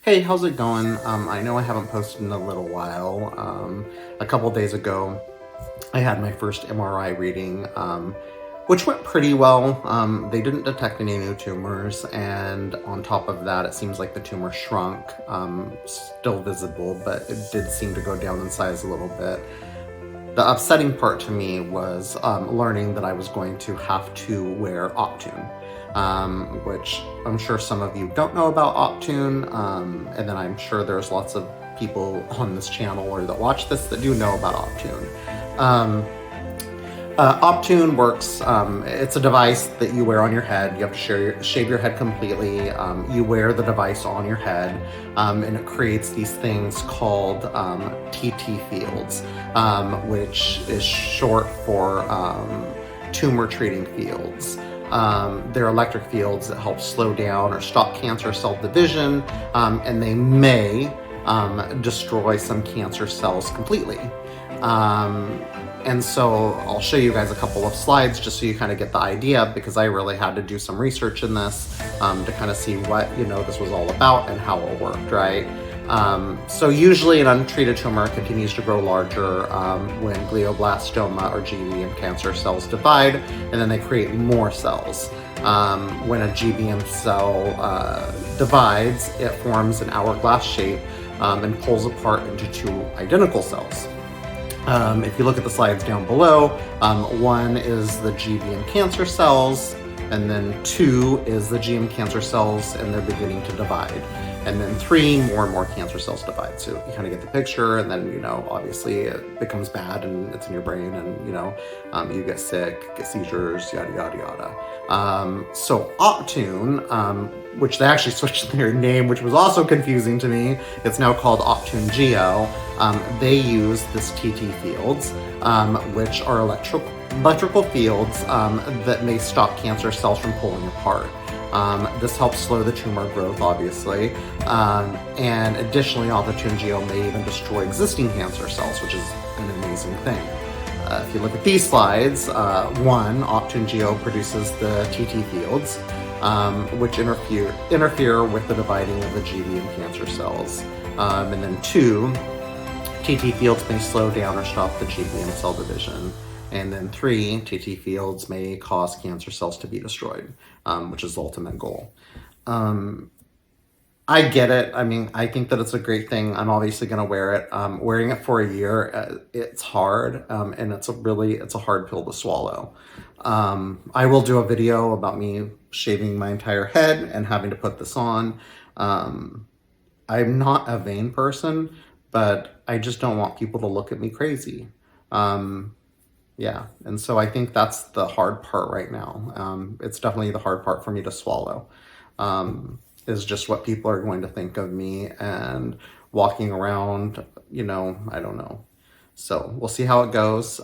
Hey, how's it going? I know I haven't posted in a little while. A couple days ago, I had my first MRI reading, which went pretty well. They didn't detect any new tumors, and on top of that, it seems like the tumor shrunk, still visible, but it did seem to go down in size a little bit. The upsetting part to me was learning that I was going to have to wear Optune, which I'm sure some of you don't know about Optune, and then I'm sure there's lots of people on this channel or that watch this that do know about Optune. Optune works, it's a device that you wear on your head. You have to shave your head completely. You wear the device on your head, and it creates these things called TT fields, which is short for tumor treating fields. They're electric fields that help slow down or stop cancer cell division, and they may destroy some cancer cells completely. And so I'll show you guys a couple of slides just so you kind of get the idea, because I really had to do some research in this to kind of see what, this was all about and how it worked, right? So usually an untreated tumor continues to grow larger when glioblastoma or GBM cancer cells divide, and then they create more cells. When a GBM cell divides, it forms an hourglass shape and pulls apart into two identical cells. If you look at the slides down below, one is the GBM cancer cells, and then two is the GM cancer cells, and they're beginning to divide. And then three, more and more cancer cells divide. So you kind of get the picture, and then, obviously it becomes bad and it's in your brain, and, you get sick, get seizures, yada, yada, yada. So Optune, which they actually switched their name, which was also confusing to me. It's now called Optune Geo. They use this TT fields, which are electrical fields that may stop cancer cells from pulling apart. This helps slow the tumor growth, obviously, and additionally, Optune Geo may even destroy existing cancer cells, which is an amazing thing. If you look at these slides, one, Optune Geo produces the TT fields, which interfere with the dividing of the GBM cancer cells. And then two, TT fields may slow down or stop the GBM cell division. And then three, TT fields may cause cancer cells to be destroyed, which is the ultimate goal. I get it. I mean, I think that it's a great thing. I'm obviously going to wear it. Wearing it for a year, it's hard, and it's a hard pill to swallow. I will do a video about me shaving my entire head and having to put this on. I'm not a vain person, but I just don't want people to look at me crazy. Yeah, and so I think that's the hard part right now. It's definitely the hard part for me to swallow, is just what people are going to think of me and walking around, I don't know. So we'll see how it goes.